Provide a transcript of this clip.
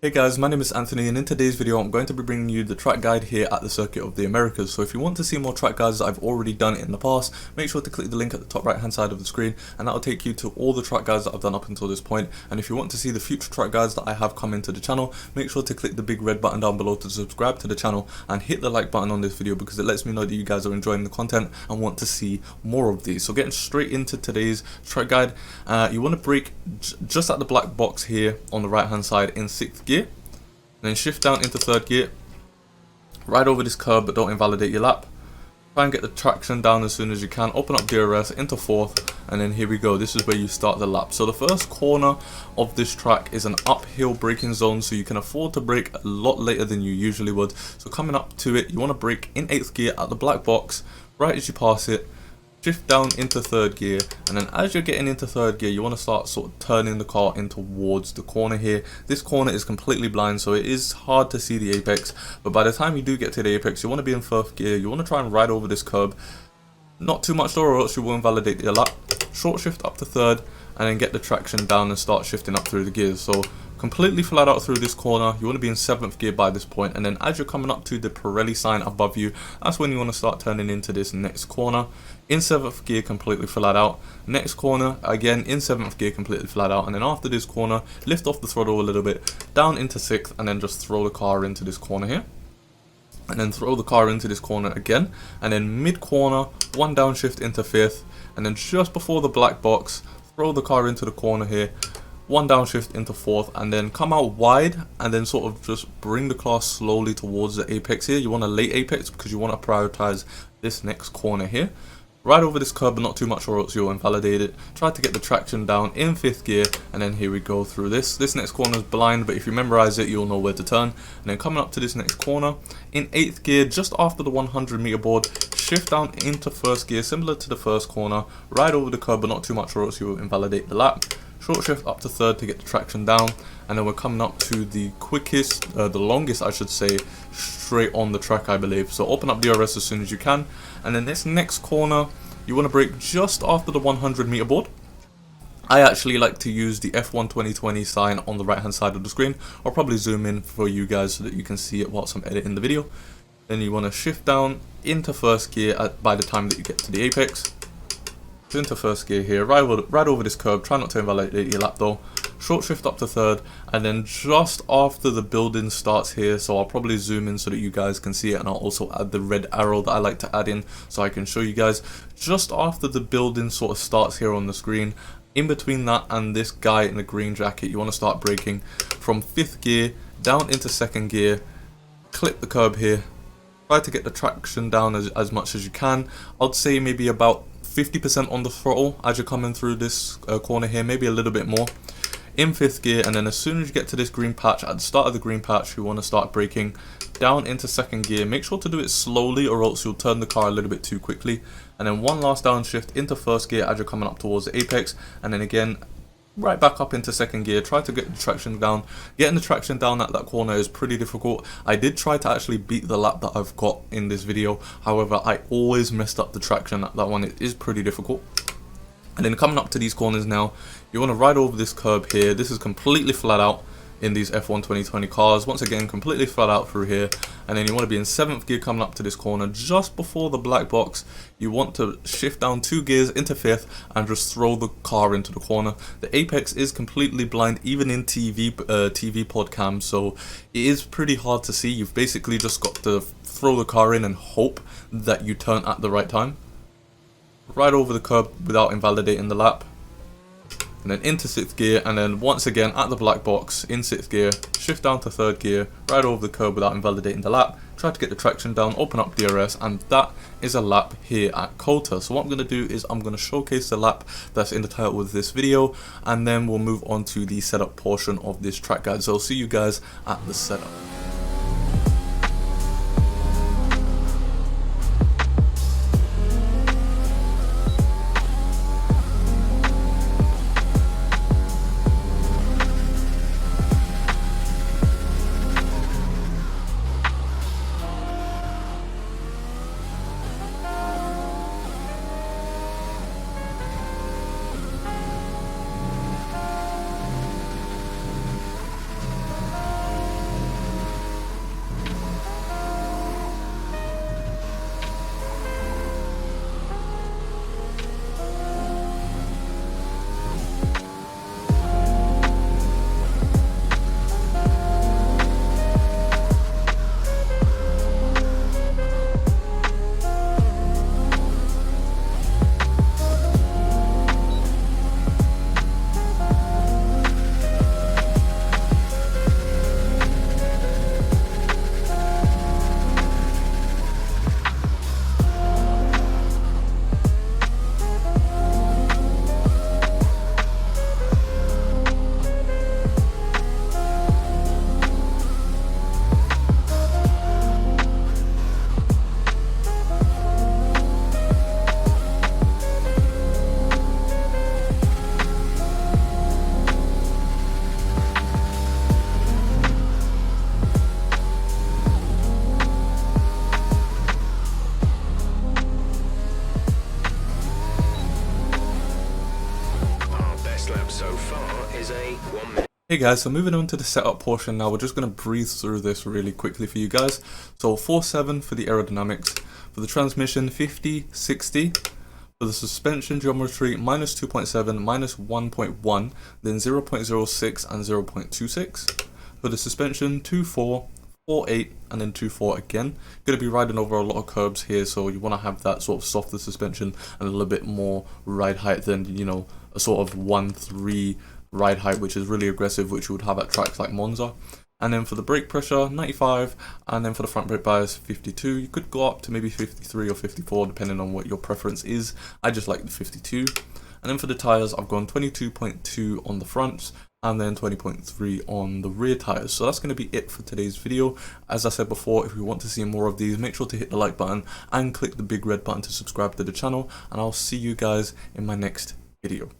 Hey guys, my name is Anthony, and in today's video I'm going to be bringing you the track guide here at the Circuit of the Americas. So if you want to see more track guides that I've already done in the past, make sure to click the link at the top right hand side of the screen, and that will take you to all the track guides that I've done up until this point. And if you want to see the future track guides that I have come into the channel, make sure to click the big red button down below to subscribe to the channel and hit the like button on this video, because it lets me know that you guys are enjoying the content and want to see more of these. So getting straight into today's track guide, you want to brake just at the black box here on the right hand side in 6th gear. And then shift down into 3rd gear, ride over this curb but don't invalidate your lap. Try and get the traction down as soon as you can, open up DRS into 4th, and then here we go, this is where you start the lap. So the first corner of this track is an uphill braking zone, so you can afford to brake a lot later than you usually would. So coming up to it, you want to brake in 8th gear at the black box, right as you pass it, shift down into 3rd gear, and then as you're getting into 3rd gear, you want to start sort of turning the car in towards the corner here. This corner is completely blind, so it is hard to see the apex, but by the time you do get to the apex, you want to be in 4th gear. You want to try and ride over this curb, not too much though, or else you will invalidate your lap. Short shift up to 3rd, and then get the traction down and start shifting up through the gears. So completely flat out through this corner, you want to be in 7th gear by this point, and then as you're coming up to the Pirelli sign above you, that's when you want to start turning into this next corner. In 7th gear, completely flat out. Next corner, again in 7th gear, completely flat out, and then after this corner, lift off the throttle a little bit, down into 6th, and then just throw the car into this corner here. And then throw the car into this corner again, and then mid corner, one downshift into 5th, and then just before the black box, throw the car into the corner here, one downshift into 4th, and then come out wide and then sort of just bring the car slowly towards the apex here. You want a late apex because you want to prioritize this next corner here. Ride over this curb but not too much, or else you'll invalidate it. Try to get the traction down in 5th gear, and then here we go through this. This next corner is blind, but if you memorize it, you'll know where to turn. And then coming up to this next corner, in 8th gear, just after the 100 meter board, shift down into 1st gear, similar to the first corner. Ride over the curb but not too much, or else you'll invalidate the lap. Short shift up to 3rd to get the traction down, and then we're coming up to the quickest, the longest I should say, straight on the track I believe. So open up DRS as soon as you can, and then this next corner, you want to brake just after the 100 meter board. I actually like to use the F1 2020 sign on the right hand side of the screen. I'll probably zoom in for you guys so that you can see it whilst I'm editing the video. Then you want to shift down into 1st gear by the time that you get to the apex. Into 1st gear here, ride over this curb, try not to invalidate your lap though. Short shift up to 3rd, and then just after the building starts here, so I'll probably zoom in so that you guys can see it, and I'll also add the red arrow that I like to add in so I can show you guys. Just after the building sort of starts here on the screen, in between that and this guy in the green jacket, you want to start braking from 5th gear down into 2nd gear, clip the curb here, try to get the traction down as much as you can. I'd say maybe about 50% on the throttle as you're coming through this corner here, maybe a little bit more. In 5th gear, and then as soon as you get to this green patch, at the start of the green patch, you want to start braking down into 2nd gear. Make sure to do it slowly, or else you'll turn the car a little bit too quickly. And then one last downshift into 1st gear as you're coming up towards the apex, and then again right back up into 2nd gear. Try to get the traction down. Getting the traction down at that corner is pretty difficult. I did try to actually beat the lap that I've got in this video, however I always messed up the traction at that one. It is pretty difficult. And then coming up to these corners now, you want to ride over this curb here. This is completely flat out in these F1 2020 cars. Once again, completely flat out through here. And then you want to be in 7th gear coming up to this corner. Just before the black box, you want to shift down 2 gears into 5th and just throw the car into the corner. The apex is completely blind, even in TV pod cam, so it is pretty hard to see. You've basically just got to throw the car in and hope that you turn at the right time. Ride over the curb without invalidating the lap, and then into 6th gear, and then once again at the black box in 6th gear, shift down to 3rd gear, ride over the curb without invalidating the lap, try to get the traction down, open up DRS, and that is a lap here at COTA. So what I'm going to do is I'm going to showcase the lap that's in the title of this video, and then we'll move on to the setup portion of this track guide. So I'll see you guys at the setup. Hey guys, so moving on to the setup portion now, we're just going to breeze through this really quickly for you guys. So 4.7 for the aerodynamics, for the transmission 50, 60, for the suspension geometry minus 2.7, minus 1.1, then 0.06 and 0.26. For the suspension 2.4, 4.8 and then 2.4 again. Going to be riding over a lot of curbs here, so you want to have that sort of softer suspension and a little bit more ride height than, you know, a sort of 1.3 ride height, which is really aggressive, which you would have at tracks like Monza. And then for the brake pressure 95, and then for the front brake bias 52. You could go up to maybe 53 or 54 depending on what your preference is. I just like the 52. And then for the tires, I've gone 22.2 on the fronts and then 20.3 on the rear tires. So that's going to be it for today's video. As I said before, if you want to see more of these, make sure to hit the like button and click the big red button to subscribe to the channel, and I'll see you guys in my next video.